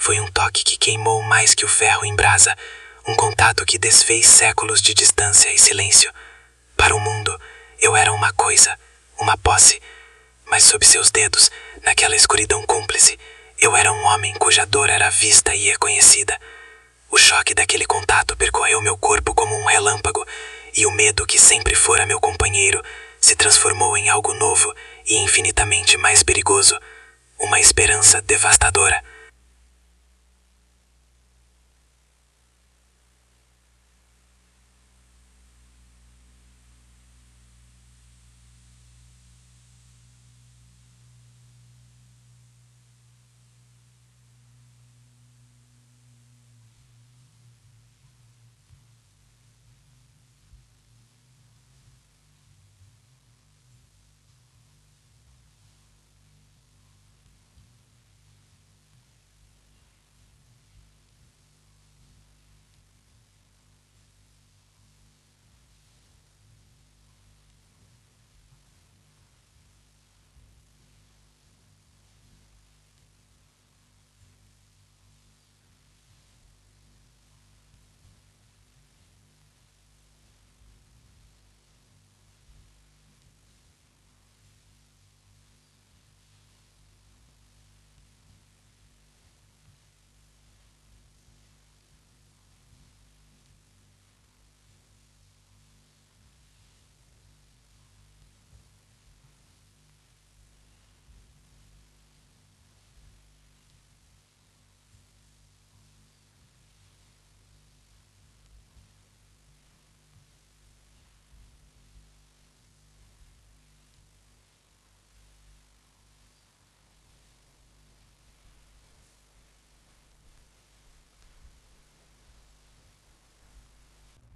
Foi um toque que queimou mais que o ferro em brasa, um contato que desfez séculos de distância e silêncio. Para o mundo, eu era uma coisa, uma posse, mas sob seus dedos, naquela escuridão cúmplice, eu era um homem cuja dor era vista e reconhecida. O choque daquele contato percorreu meu corpo como um relâmpago, e o medo que sempre fora meu companheiro se transformou em algo novo e infinitamente mais perigoso, uma esperança devastadora.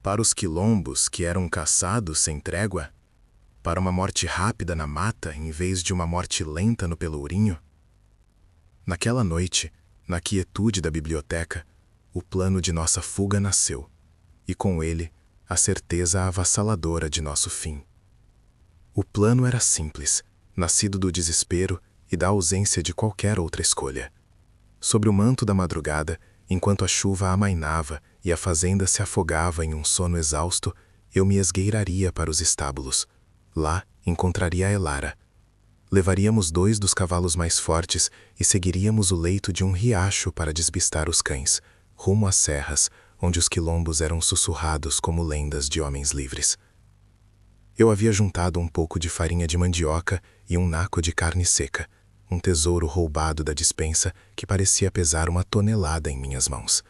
Para os quilombos que eram caçados sem trégua? Para uma morte rápida na mata em vez de uma morte lenta no pelourinho? Naquela noite, na quietude da biblioteca, o plano de nossa fuga nasceu, e com ele, a certeza avassaladora de nosso fim. O plano era simples, nascido do desespero e da ausência de qualquer outra escolha. Sobre o manto da madrugada, enquanto a chuva amainava e a fazenda se afogava em um sono exausto, eu me esgueiraria para os estábulos. Lá encontraria a Elara. Levaríamos 2 dos cavalos mais fortes e seguiríamos o leito de um riacho para desbistar os cães, rumo às serras, onde os quilombos eram sussurrados como lendas de homens livres. Eu havia juntado um pouco de farinha de mandioca e um naco de carne seca, um tesouro roubado da despensa que parecia pesar 1 tonelada em minhas mãos.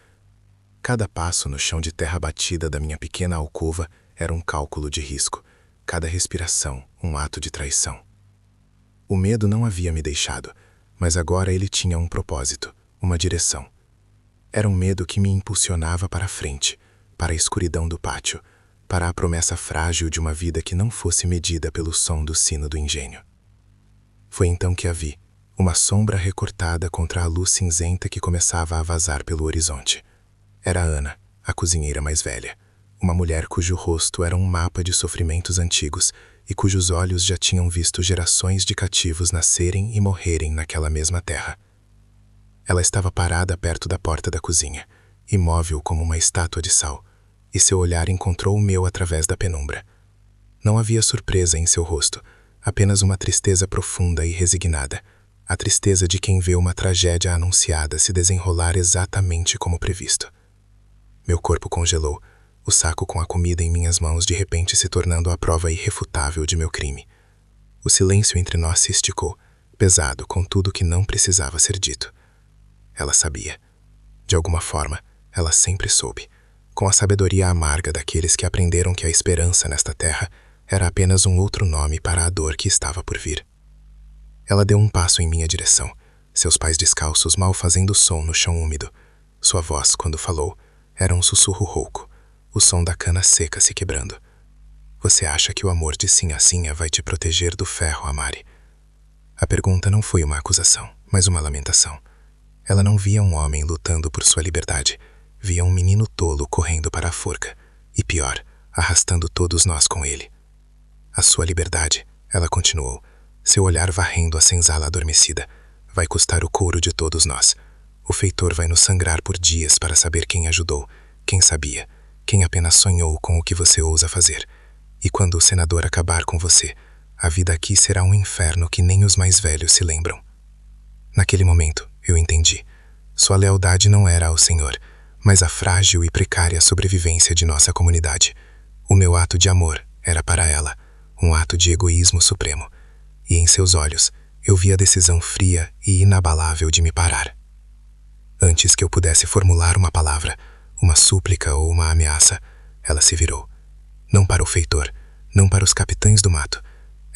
Cada passo no chão de terra batida da minha pequena alcova era um cálculo de risco, cada respiração um ato de traição. O medo não havia me deixado, mas agora ele tinha um propósito, uma direção. Era um medo que me impulsionava para a frente, para a escuridão do pátio, para a promessa frágil de uma vida que não fosse medida pelo som do sino do engenho. Foi então que a vi, uma sombra recortada contra a luz cinzenta que começava a vazar pelo horizonte. Era Ana, a cozinheira mais velha, uma mulher cujo rosto era um mapa de sofrimentos antigos e cujos olhos já tinham visto gerações de cativos nascerem e morrerem naquela mesma terra. Ela estava parada perto da porta da cozinha, imóvel como uma estátua de sal, e seu olhar encontrou o meu através da penumbra. Não havia surpresa em seu rosto, apenas uma tristeza profunda e resignada, a tristeza de quem vê uma tragédia anunciada se desenrolar exatamente como previsto. Meu corpo congelou, o saco com a comida em minhas mãos de repente se tornando a prova irrefutável de meu crime. O silêncio entre nós se esticou, pesado com tudo que não precisava ser dito. Ela sabia. De alguma forma, ela sempre soube, com a sabedoria amarga daqueles que aprenderam que a esperança nesta terra era apenas um outro nome para a dor que estava por vir. Ela deu um passo em minha direção, seus pés descalços mal fazendo som no chão úmido. Sua voz, quando falou, era um sussurro rouco, o som da cana seca se quebrando. Você acha que o amor de Sinha vai te proteger do ferro, Amari? A pergunta não foi uma acusação, mas uma lamentação. Ela não via um homem lutando por sua liberdade, via um menino tolo correndo para a forca, e pior, arrastando todos nós com ele. A sua liberdade, ela continuou, seu olhar varrendo a senzala adormecida, vai custar o couro de todos nós. O feitor vai nos sangrar por dias para saber quem ajudou, quem sabia, quem apenas sonhou com o que você ousa fazer. E quando o senador acabar com você, a vida aqui será um inferno que nem os mais velhos se lembram. Naquele momento, eu entendi. Sua lealdade não era ao Senhor, mas a frágil e precária sobrevivência de nossa comunidade. O meu ato de amor era para ela, um ato de egoísmo supremo. E em seus olhos, eu vi a decisão fria e inabalável de me parar. Antes que eu pudesse formular uma palavra, uma súplica ou uma ameaça, ela se virou. Não para o feitor, não para os capitães do mato.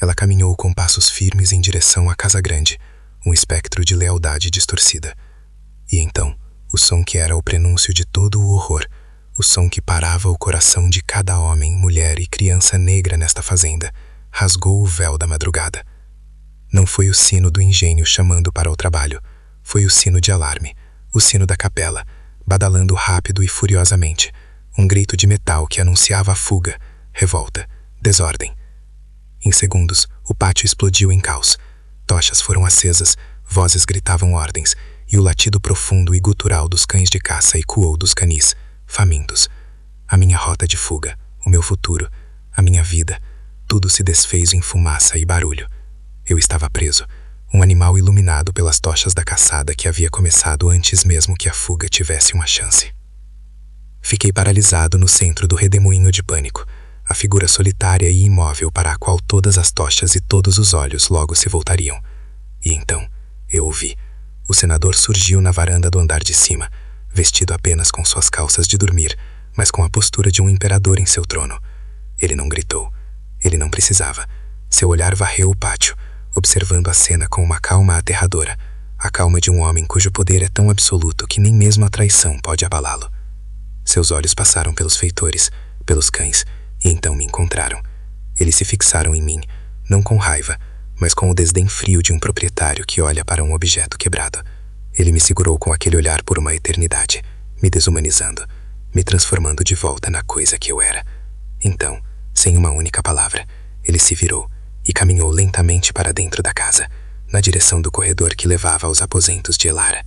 Ela caminhou com passos firmes em direção à casa grande, um espectro de lealdade distorcida. E então, o som que era o prenúncio de todo o horror, o som que parava o coração de cada homem, mulher e criança negra nesta fazenda, rasgou o véu da madrugada. Não foi o sino do engenho chamando para o trabalho, foi o sino de alarme, o sino da capela, badalando rápido e furiosamente, um grito de metal que anunciava a fuga, revolta, desordem. Em segundos, o pátio explodiu em caos. Tochas foram acesas, vozes gritavam ordens, e o latido profundo e gutural dos cães de caça ecoou dos canis, famintos. A minha rota de fuga, o meu futuro, a minha vida, tudo se desfez em fumaça e barulho. Eu estava preso, um animal iluminado pelas tochas da caçada que havia começado antes mesmo que a fuga tivesse uma chance. Fiquei paralisado no centro do redemoinho de pânico, a figura solitária e imóvel para a qual todas as tochas e todos os olhos logo se voltariam. E então, eu o vi. O senador surgiu na varanda do andar de cima, vestido apenas com suas calças de dormir, mas com a postura de um imperador em seu trono. Ele não gritou. Ele não precisava. Seu olhar varreu o pátio, observando a cena com uma calma aterradora, a calma de um homem cujo poder é tão absoluto que nem mesmo a traição pode abalá-lo. Seus olhos passaram pelos feitores, pelos cães, e então me encontraram. Eles se fixaram em mim, não com raiva, mas com o desdém frio de um proprietário que olha para um objeto quebrado. Ele me segurou com aquele olhar por uma eternidade, me desumanizando, me transformando de volta na coisa que eu era. Então, sem uma única palavra, ele se virou e caminhou lentamente para dentro da casa, na direção do corredor que levava aos aposentos de Elara.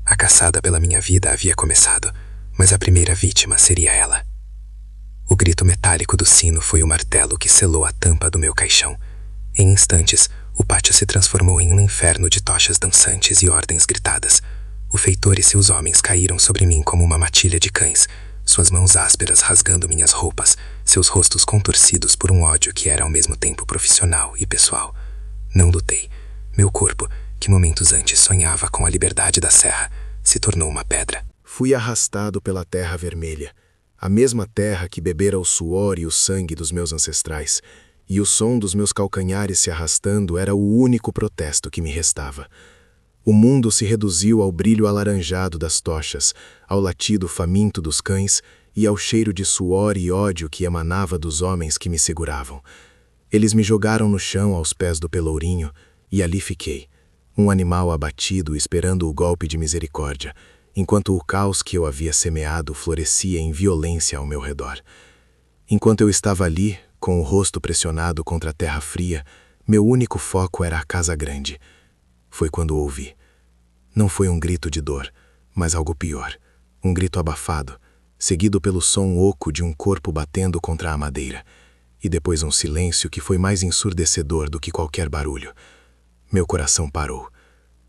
A caçada pela minha vida havia começado, mas a primeira vítima seria ela. O grito metálico do sino foi o martelo que selou a tampa do meu caixão. Em instantes, o pátio se transformou em um inferno de tochas dançantes e ordens gritadas. O feitor e seus homens caíram sobre mim como uma matilha de cães, suas mãos ásperas rasgando minhas roupas, seus rostos contorcidos por um ódio que era ao mesmo tempo profissional e pessoal. Não lutei. Meu corpo, que momentos antes sonhava com a liberdade da serra, se tornou uma pedra. Fui arrastado pela terra vermelha, a mesma terra que bebera o suor e o sangue dos meus ancestrais, e o som dos meus calcanhares se arrastando era o único protesto que me restava. O mundo se reduziu ao brilho alaranjado das tochas, ao latido faminto dos cães e ao cheiro de suor e ódio que emanava dos homens que me seguravam. Eles me jogaram no chão aos pés do pelourinho e ali fiquei, um animal abatido esperando o golpe de misericórdia, enquanto o caos que eu havia semeado florescia em violência ao meu redor. Enquanto eu estava ali, com o rosto pressionado contra a terra fria, meu único foco era a casa grande. Foi quando ouvi. Não foi um grito de dor, mas algo pior. Um grito abafado, seguido pelo som oco de um corpo batendo contra a madeira. E depois um silêncio que foi mais ensurdecedor do que qualquer barulho. Meu coração parou.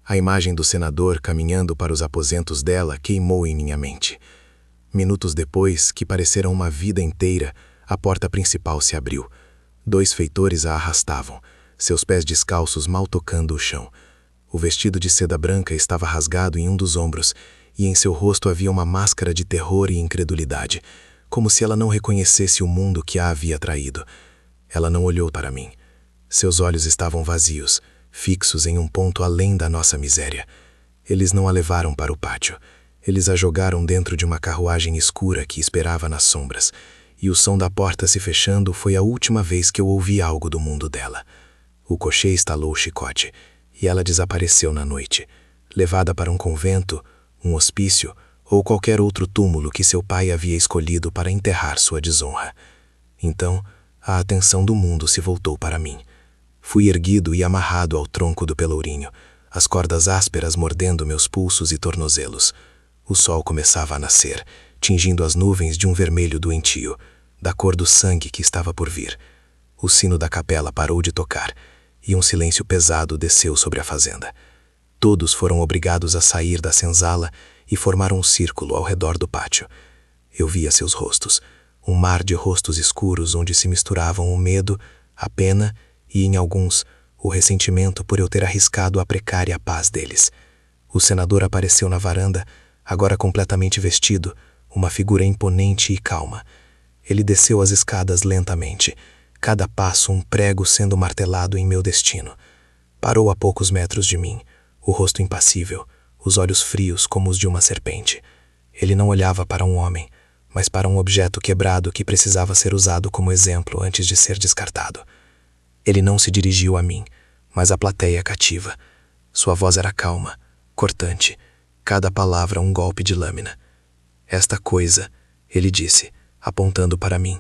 A imagem do senador caminhando para os aposentos dela queimou em minha mente. Minutos depois, que pareceram uma vida inteira, a porta principal se abriu. 2 feitores a arrastavam, seus pés descalços mal tocando o chão. O vestido de seda branca estava rasgado em um dos ombros, e em seu rosto havia uma máscara de terror e incredulidade, como se ela não reconhecesse o mundo que a havia traído. Ela não olhou para mim. Seus olhos estavam vazios, fixos em um ponto além da nossa miséria. Eles não a levaram para o pátio. Eles a jogaram dentro de uma carruagem escura que esperava nas sombras, e o som da porta se fechando foi a última vez que eu ouvi algo do mundo dela. O cochê estalou o chicote, e ela desapareceu na noite, levada para um convento, um hospício ou qualquer outro túmulo que seu pai havia escolhido para enterrar sua desonra. Então, a atenção do mundo se voltou para mim. Fui erguido e amarrado ao tronco do pelourinho, as cordas ásperas mordendo meus pulsos e tornozelos. O sol começava a nascer, tingindo as nuvens de um vermelho doentio, da cor do sangue que estava por vir. O sino da capela parou de tocar, e um silêncio pesado desceu sobre a fazenda. Todos foram obrigados a sair da senzala e formaram um círculo ao redor do pátio. Eu via seus rostos, um mar de rostos escuros onde se misturavam o medo, a pena e, em alguns, o ressentimento por eu ter arriscado a precária paz deles. O senador apareceu na varanda, agora completamente vestido, uma figura imponente e calma. Ele desceu as escadas lentamente, cada passo um prego sendo martelado em meu destino. Parou a poucos metros de mim, o rosto impassível, os olhos frios como os de uma serpente. Ele não olhava para um homem, mas para um objeto quebrado que precisava ser usado como exemplo antes de ser descartado. Ele não se dirigiu a mim, mas à plateia cativa. Sua voz era calma, cortante, cada palavra um golpe de lâmina. Esta coisa, ele disse, apontando para mim,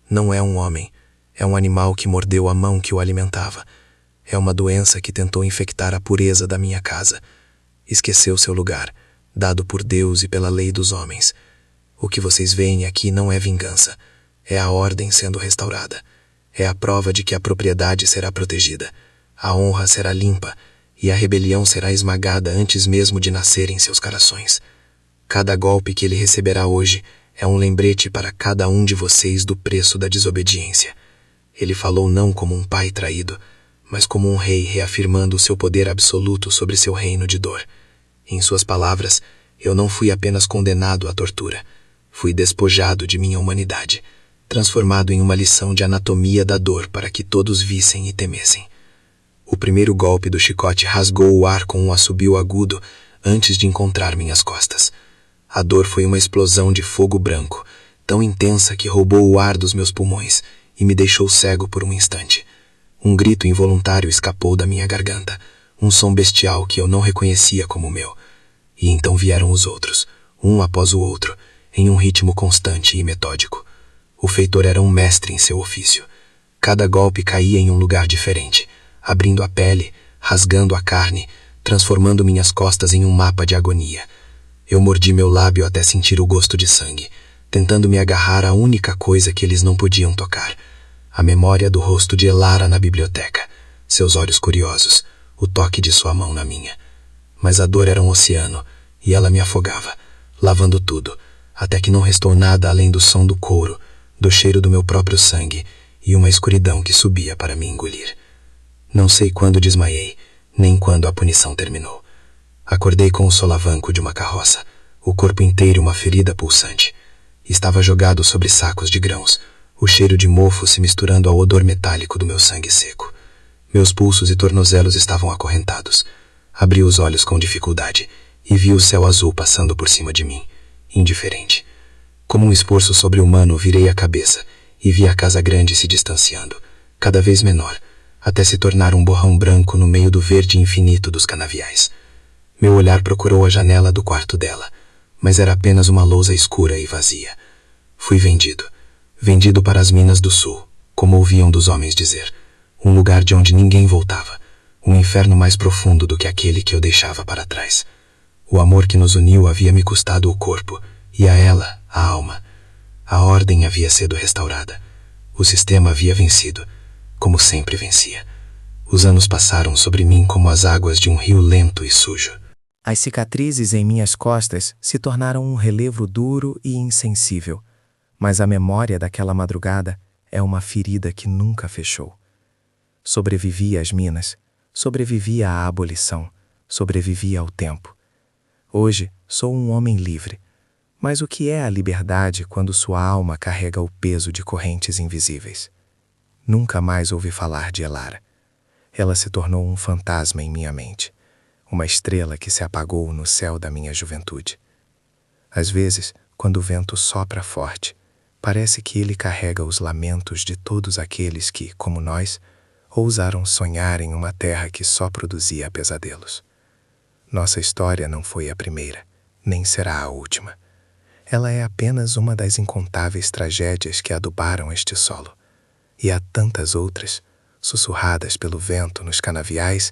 não é um homem, é um animal que mordeu a mão que o alimentava. É uma doença que tentou infectar a pureza da minha casa. Esqueceu seu lugar, dado por Deus e pela lei dos homens. O que vocês veem aqui não é vingança, é a ordem sendo restaurada. É a prova de que a propriedade será protegida, a honra será limpa e a rebelião será esmagada antes mesmo de nascer em seus corações. Cada golpe que ele receberá hoje é um lembrete para cada um de vocês do preço da desobediência. Ele falou não como um pai traído, mas como um rei reafirmando o seu poder absoluto sobre seu reino de dor. Em suas palavras, eu não fui apenas condenado à tortura, fui despojado de minha humanidade, transformado em uma lição de anatomia da dor para que todos vissem e temessem. O primeiro golpe do chicote rasgou o ar com um assobio agudo antes de encontrar minhas costas. A dor foi uma explosão de fogo branco, tão intensa que roubou o ar dos meus pulmões e me deixou cego por um instante. Um grito involuntário escapou da minha garganta, um som bestial que eu não reconhecia como meu. E então vieram os outros, um após o outro, em um ritmo constante e metódico. O feitor era um mestre em seu ofício. Cada golpe caía em um lugar diferente, abrindo a pele, rasgando a carne, transformando minhas costas em um mapa de agonia. Eu mordi meu lábio até sentir o gosto de sangue, tentando me agarrar à única coisa que eles não podiam tocar. A memória do rosto de Elara na biblioteca, seus olhos curiosos, o toque de sua mão na minha. Mas a dor era um oceano, e ela me afogava, lavando tudo, até que não restou nada além do som do couro, do cheiro do meu próprio sangue e uma escuridão que subia para me engolir. Não sei quando desmaiei, nem quando a punição terminou. Acordei com o solavanco de uma carroça, o corpo inteiro uma ferida pulsante. Estava jogado sobre sacos de grãos, o cheiro de mofo se misturando ao odor metálico do meu sangue seco. Meus pulsos e tornozelos estavam acorrentados. Abri os olhos com dificuldade e vi o céu azul passando por cima de mim, indiferente. Como um esforço sobre-humano, virei a cabeça e vi a casa grande se distanciando, cada vez menor, até se tornar um borrão branco no meio do verde infinito dos canaviais. Meu olhar procurou a janela do quarto dela, mas era apenas uma lousa escura e vazia. Fui vendido. Vendido para as minas do sul, como ouviam dos homens dizer. Um lugar de onde ninguém voltava. Um inferno mais profundo do que aquele que eu deixava para trás. O amor que nos uniu havia me custado o corpo, e a ela, a alma. A ordem havia sido restaurada. O sistema havia vencido, como sempre vencia. Os anos passaram sobre mim como as águas de um rio lento e sujo. As cicatrizes em minhas costas se tornaram um relevo duro e insensível, mas a memória daquela madrugada é uma ferida que nunca fechou. Sobrevivi às minas, sobrevivi à abolição, sobrevivi ao tempo. Hoje sou um homem livre, mas o que é a liberdade quando sua alma carrega o peso de correntes invisíveis? Nunca mais ouvi falar de Elara. Ela se tornou um fantasma em minha mente, uma estrela que se apagou no céu da minha juventude. Às vezes, quando o vento sopra forte, parece que ele carrega os lamentos de todos aqueles que, como nós, ousaram sonhar em uma terra que só produzia pesadelos. Nossa história não foi a primeira, nem será a última. Ela é apenas uma das incontáveis tragédias que adubaram este solo. E há tantas outras, sussurradas pelo vento nos canaviais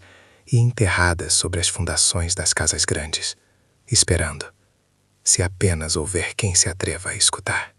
e enterradas sobre as fundações das casas grandes, esperando, se apenas houver quem se atreva a escutar.